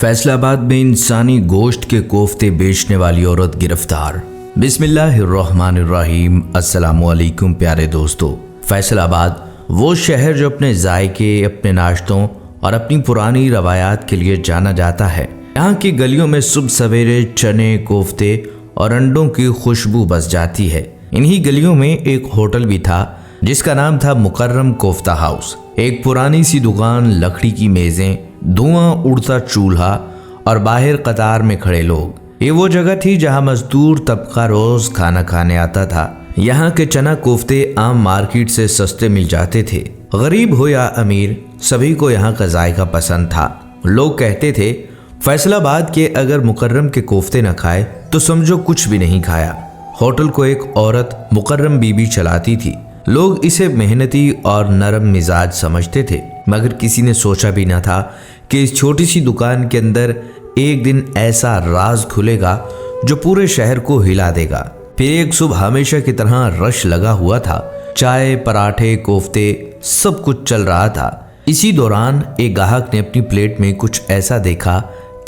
फैसलाबाद में इंसानी गोश्त के कोफ्ते बेचने वाली औरत गिरफ्तार। बिस्मिल्लाहिर्रहमानिर्रहीम। अस्सलामुअलैकुम प्यारे दोस्तों। फैसलाबाद वो शहर जो अपने जायके, अपने नाश्तों और अपनी पुरानी रवायात के लिए जाना जाता है। यहाँ की गलियों में सुबह सवेरे चने, कोफ्ते और अंडों की खुशबू बस जाती है। इन्हीं गलियों में एक होटल भी था जिसका नाम था मुकर्रम कोफ्ता हाउस। एक पुरानी सी दुकान, लकड़ी की मेजें, धुआं उड़ता चूल्हा और बाहर कतार में खड़े लोग। ये वो जगह थी जहां मजदूर तबका रोज खाना खाने आता था। यहाँ के चना कोफ्ते आम मार्केट से सस्ते मिल जाते थे। गरीब हो या अमीर, सभी को यहाँ का जायका पसंद था। लोग कहते थे फैसलाबाद के अगर मुकर्रम के कोफ्ते न खाए तो समझो कुछ भी नहीं खाया। होटल को एक औरत मुकर्रम बीबी चलाती थी। लोग इसे मेहनती और नरम मिजाज समझते थे, मगर किसी ने सोचा भी न था कि इस छोटी सी दुकान के अंदर एक दिन ऐसा राज खुलेगा जो पूरे शहर को हिला देगा। फिर एक सुबह हमेशा की तरह रश लगा हुआ था। चाय, पराठे, कोफ्ते सब कुछ चल रहा था। इसी दौरान एक ग्राहक ने अपनी प्लेट में कुछ ऐसा देखा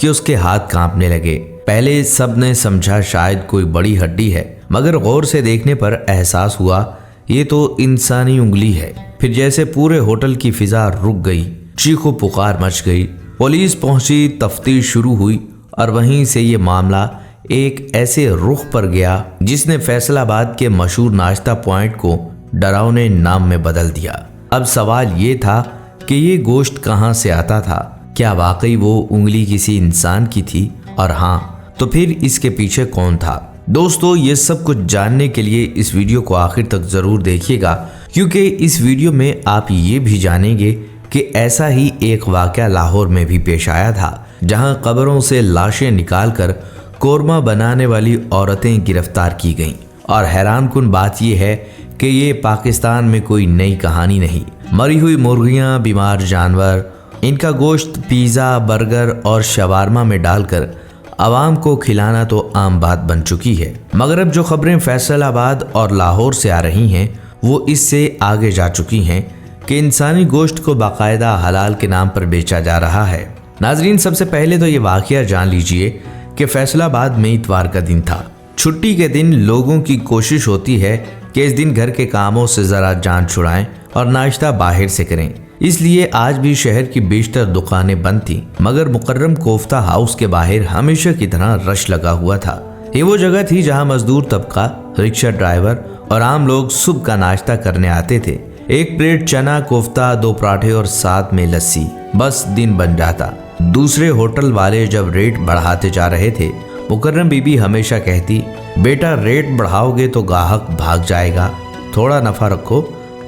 कि उसके हाथ कांपने लगे। पहले सब ने समझा शायद कोई बड़ी हड्डी है, मगर गौर से देखने पर एहसास हुआ ये तो इंसानी उंगली है। फिर जैसे पूरे होटल की फिजा रुक गई, चीखो पुकार मच गई। पुलिस पहुंची, तफ्तीश शुरू हुई और वहीं से ये मामला एक ऐसे रुख पर गया जिसने फैसलाबाद के मशहूर नाश्ता पॉइंट को डरावने नाम में बदल दिया। अब सवाल ये था कि ये गोश्त कहाँ से आता था? क्या वाकई वो उंगली किसी इंसान की थी? और हाँ, तो फिर इसके पीछे कौन था? दोस्तों, ये सब कुछ जानने के लिए इस वीडियो को आखिर तक जरूर देखिएगा, क्योंकि इस वीडियो में आप ये भी जानेंगे कि ऐसा ही एक वाकया लाहौर में भी पेश आया था, जहां कब्रों से लाशें निकालकर कोरमा बनाने वाली औरतें गिरफ्तार की गईं। और हैरानकुन बात यह है कि ये पाकिस्तान में कोई नई कहानी नहीं। मरी हुई मुर्गियां, बीमार जानवर, इनका गोश्त पिज़्ज़ा, बर्गर और शवारमा में डालकर आवाम को खिलाना तो आम बात बन चुकी है। मगर अब जो खबरें फैसलाबाद और लाहौर से आ रही हैं वो इससे आगे जा चुकी हैं कि इंसानी गोश्त को बाकायदा हलाल के नाम पर बेचा जा रहा है। नाजरीन, सबसे पहले तो ये वाकया जान लीजिए कि फैसलाबाद में इतवार का दिन था। छुट्टी के दिन लोगों की कोशिश होती है कि इस दिन घर के कामों से ज़रा जान छुड़ाएं और नाश्ता बाहर से करें। इसलिए आज भी शहर की बेशतर दुकानें बंद थीं, मगर मुकर्रम कोफ्ता हाउस के बाहर हमेशा की तरह रश लगा हुआ था। ये वो जगह थी जहां मजदूर तबका, रिक्शा ड्राइवर और आम लोग सुबह का नाश्ता करने आते थे। एक प्लेट चना कोफ्ता, 2 पराठे और साथ में लस्सी, बस दिन बन जाता। दूसरे होटल वाले जब रेट बढ़ाते जा रहे थे, मुकर्रम बीबी हमेशा कहती, बेटा रेट बढ़ाओगे तो ग्राहक भाग जाएगा, थोड़ा नफा रखो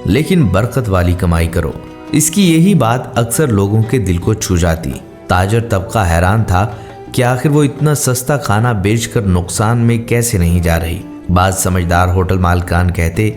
लेकिन बरकत वाली कमाई करो। इसकी यही बात अक्सर लोगों के दिल को छू जाती। ताजर तबका हैरान था कि आखिर वो इतना सस्ता खाना बेचकर नुकसान में कैसे नहीं जा रही। बात समझदार होटल मालिकान कहते,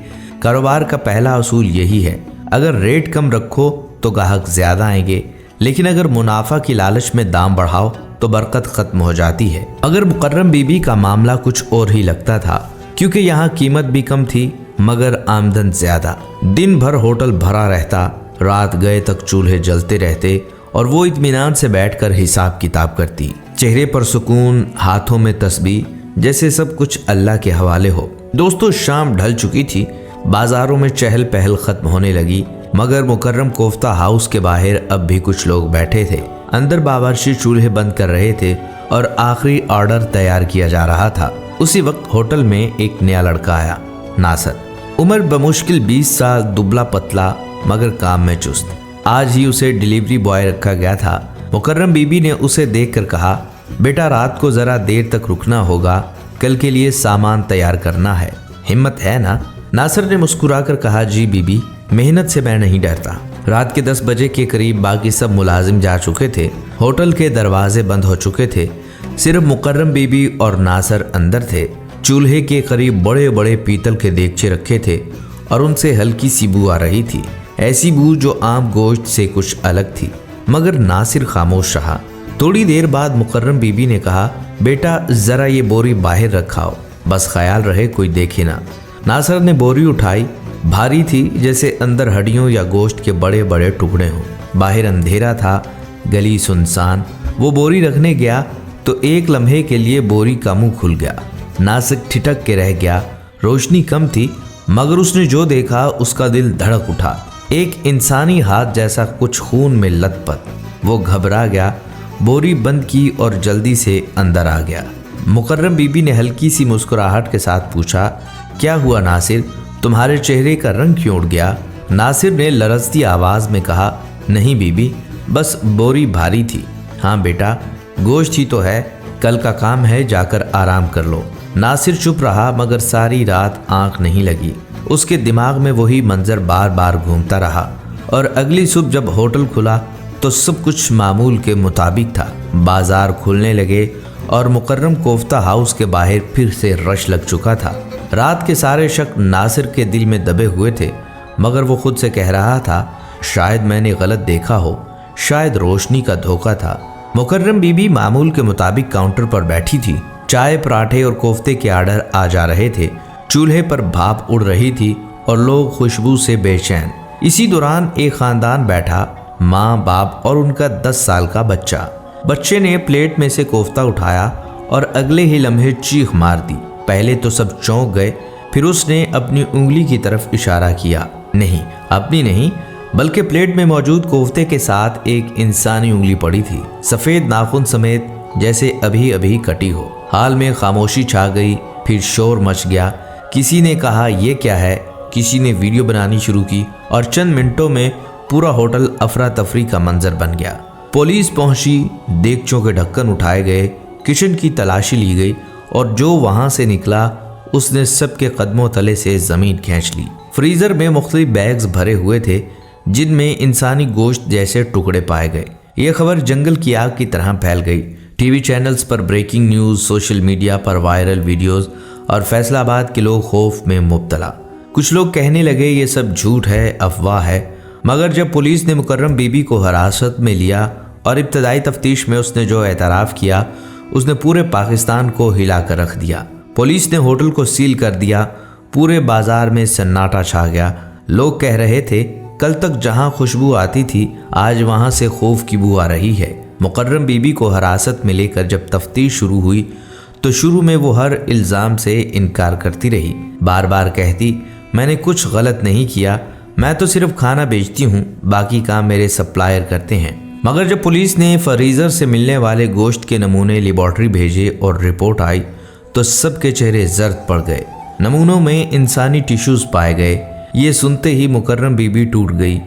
कारोबार का पहला असूल यही है, अगर रेट कम रखो तो ग्राहक ज्यादा आएंगे, लेकिन अगर मुनाफा की लालच में दाम बढ़ाओ तो बरकत खत्म हो जाती है। अगर मुकर्रम बीबी का मामला कुछ और ही लगता था, क्योंकि यहाँ कीमत भी कम थी मगर आमदन ज्यादा। दिन भर होटल भरा रहता, रात गए तक चूल्हे जलते रहते और वो इत्मीनान से बैठकर हिसाब किताब करती। चेहरे पर सुकून, हाथों में तस्बीह, जैसे सब कुछ अल्लाह के हवाले हो। दोस्तों, शाम ढल चुकी थी, बाजारों में चहल पहल खत्म होने लगी, मगर मुकर्रम कोफ्ता हाउस के बाहर अब भी कुछ लोग बैठे थे। अंदर बावर्ची चूल्हे बंद कर रहे थे और आखिरी ऑर्डर तैयार किया जा रहा था। उसी वक्त होटल में एक नया लड़का आया, नासर। उम्र बमुश्किल 20 साल, दुबला पतला मगर काम में चुस्त। आज ही उसे डिलीवरी बॉय रखा गया था। मुकर्रम बीबी ने उसे देखकर कहा, बेटा रात को जरा देर तक रुकना होगा, कल के लिए सामान तैयार करना है, हिम्मत है ना? नासर ने मुस्कुराकर कहा, जी बीबी, मेहनत से मैं नहीं डरता। रात के 10 बजे के करीब बाकी सब मुलाजिम जा चुके थे। होटल के दरवाजे बंद हो चुके थे। सिर्फ मुकर्रम बीबी और नासर अंदर थे। चूल्हे के करीब बड़े बड़े पीतल के देगचे रखे थे और उनसे हल्की सी बू आ रही थी, ऐसी बू जो आम गोश्त से कुछ अलग थी। मगर नासिर खामोश रहा। थोड़ी देर बाद मुकर्रम बीबी ने कहा, बेटा जरा ये बोरी बाहर रखाओ, बस ख्याल रहे कोई देखे ना। नासिर ने बोरी उठाई। भारी थी, जैसे अंदर हड्डियों या गोश्त के बड़े बड़े टुकड़े हों। बाहर अंधेरा था, गली सुनसान वो बोरी रखने गया तो एक लम्हे के लिए बोरी का मुंह खुल गया। नासिर ठिठक के रह गया। रोशनी कम थी मगर उसने जो देखा उसका दिल धड़क उठा। एक इंसानी हाथ जैसा कुछ खून में लथपथ। वो घबरा गया, बोरी बंद की और जल्दी से अंदर आ गया। मुकर्रम बीबी ने हल्की सी मुस्कुराहट के साथ पूछा, क्या हुआ नासिर, तुम्हारे चेहरे का रंग क्यों उड़ गया? नासिर ने लरजती आवाज़ में कहा, नहीं बीबी, बस बोरी भारी थी। हाँ बेटा, गोश्त ही तो है, कल का काम है, जाकर आराम कर लो। नासिर चुप रहा मगर सारी रात आंख नहीं लगी। उसके दिमाग में वही मंजर बार बार घूमता रहा और अगली सुबह जब होटल खुला तो सब कुछ मामूल के मुताबिक था। बाजार खुलने लगे और मुकर्रम कोफ्ता हाउस के बाहर फिर से रश लग चुका था। रात के सारे शक नासिर के दिल में दबे हुए थे मगर वो खुद से कह रहा था, शायद मैंने गलत देखा हो, शायद रोशनी का धोखा था। मुकर्रम बीबी मामूल के मुताबिक काउंटर पर बैठी थी। चाय, पराठे और कोफ्ते के आर्डर आ जा रहे थे। चूल्हे पर भाप उड़ रही थी और लोग खुशबू से बेचैन। इसी दौरान एक खानदान बैठा, माँ, बाप और उनका 10 साल का बच्चा। बच्चे ने प्लेट में से कोफ्ता उठाया और अगले ही लम्हे चीख मार दी। पहले तो सब चौंक गए, फिर उसने अपनी उंगली की तरफ इशारा किया। नहीं, अपनी नहीं, बल्कि प्लेट में मौजूद कोफ्ते के साथ एक इंसानी उंगली पड़ी थी, सफ़ेद नाखून समेत, जैसे अभी अभी कटी हो। हाल में खामोशी छा गई, फिर शोर मच गया। किसी ने कहा, ये क्या है? किसी ने वीडियो बनानी शुरू की और चंद मिनटों में पूरा होटल अफरा तफरी का मंजर बन गया। पुलिस पहुंची, देगचों के ढक्कन उठाए गए, किचन की तलाशी ली गई और जो वहां से निकला उसने सबके कदमों तले से ज़मीन खींच ली। फ्रीज़र में मुख्तलिफ बैग्स भरे हुए थे जिनमें इंसानी गोश्त जैसे टुकड़े पाए गए। ये खबर जंगल की आग की तरह फैल गई। टीवी चैनल्स पर ब्रेकिंग न्यूज़, सोशल मीडिया पर वायरल वीडियोस और फैसलाबाद के लोग खौफ में मुब्तला। कुछ लोग कहने लगे ये सब झूठ है, अफवाह है। मगर जब पुलिस ने मुकर्रम बीबी को हिरासत में लिया और इब्तदाई तफ्तीश में उसने जो एतराफ़ किया उसने पूरे पाकिस्तान को हिला कर रख दिया। पुलिस ने होटल को सील कर दिया। पूरे बाजार में सन्नाटा छा गया। लोग कह रहे थे, कल तक जहां खुशबू आती थी आज वहां से खौफ की बू आ रही है। मुकर्रम बीबी को हिरासत में लेकर जब तफ्तीश शुरू हुई तो शुरू में वो हर इल्ज़ाम से इनकार करती रही। बार बार कहती, मैंने कुछ गलत नहीं किया, मैं तो सिर्फ खाना बेचती हूँ, बाकी काम मेरे सप्लायर करते हैं। मगर जब पुलिस ने फ्रीज़र से मिलने वाले गोश्त के नमूने लेबॉर्ट्री भेजे और रिपोर्ट आई तो सबके चेहरे जर्द पड़ गए। नमूनों में इंसानी टिश्यूज़ पाए गए। ये सुनते ही मुकर्रम बीबी टूट गई।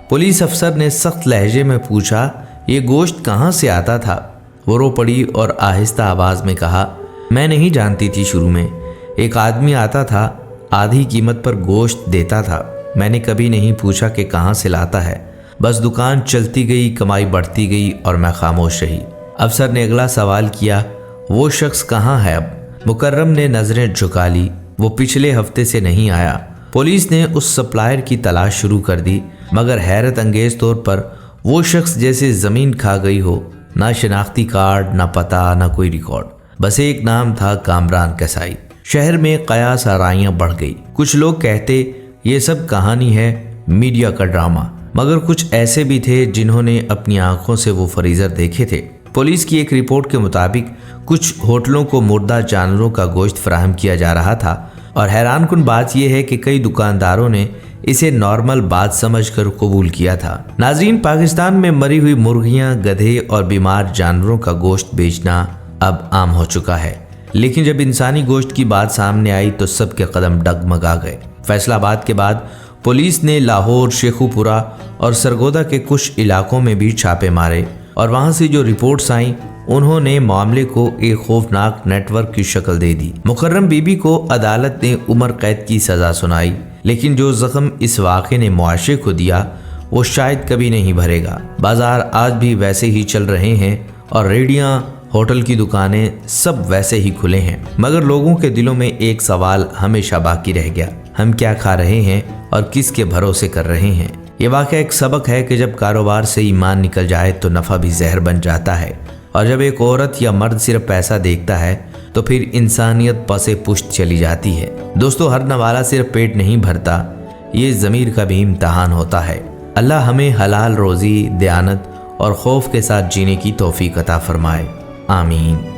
पुलिस अफसर ने सख्त लहजे में पूछा, ये गोश्त कहाँ से आता था? वो रो पड़ी और आहिस्ता आवाज़ में कहा, मैं नहीं जानती थी। शुरू में एक आदमी आता था, आधी कीमत पर गोश्त देता था। मैंने कभी नहीं पूछा कि कहाँ से लाता है, बस दुकान चलती गई, कमाई बढ़ती गई और मैं खामोश रही। अफसर ने अगला सवाल किया, वो शख्स कहाँ है अब? मुकर्रम ने नज़रें झुका ली। वो पिछले हफ्ते से नहीं आया। पुलिस ने उस सप्लायर की तलाश शुरू कर दी मगर हैरत अंगेज तौर पर वो शख्स जैसे ज़मीन खा गई हो। ना शनाख्ती कार्ड, ना पता, ना कोई रिकॉर्ड, बस एक नाम था, कामरान कसाई। शहर में कयास आराइयाँ बढ़ गई। कुछ लोग कहते ये सब कहानी है, मीडिया का ड्रामा, मगर कुछ ऐसे भी थे जिन्होंने अपनी आंखों से वो फ्रीज़र देखे थे। पुलिस की एक रिपोर्ट के मुताबिक कुछ होटलों को मुर्दा जानवरों का गोश्त फराहम किया जा रहा था और हैरानकुन बात यह है कि कई दुकानदारों ने इसे नॉर्मल बात समझकर कबूल किया था। नाज़रीन, पाकिस्तान में मरी हुई मुर्गियां, गधे और बीमार जानवरों का गोश्त बेचना अब आम हो चुका है। लेकिन जब इंसानी गोश्त की बात सामने आई तो सबके कदम डगमगा गए। फैसलाबाद के बाद पुलिस ने लाहौर, शेखुपुरा और सरगोदा के कुछ इलाकों में भी छापे मारे और वहां से जो रिपोर्ट्स आईं उन्होंने मामले को एक खौफनाक नेटवर्क की शक्ल दे दी। मुकर्रम बीबी को अदालत ने उम्र कैद की सज़ा सुनाई, लेकिन जो ज़ख्म इस वाक़े ने मुआशरे को दिया वो शायद कभी नहीं भरेगा। बाजार आज भी वैसे ही चल रहे हैं और रेडियां, होटल की दुकानें सब वैसे ही खुले हैं, मगर लोगों के दिलों में एक सवाल हमेशा बाकी रह गया, हम क्या खा रहे हैं और किसके भरोसे कर रहे हैं। ये वाक़या एक सबक है कि जब कारोबार से ईमान निकल जाए तो नफ़ा भी जहर बन जाता है, और जब एक औरत या मर्द सिर्फ पैसा देखता है तो फिर इंसानियत पसे पुष्ट चली जाती है। दोस्तों, हर नवाला सिर्फ पेट नहीं भरता, ये ज़मीर का भी इम्तहान होता है। अल्लाह हमें हलाल रोज़ी, दयानत اور خوف کے ساتھ جینے کی توفیق عطا فرمائے، آمین۔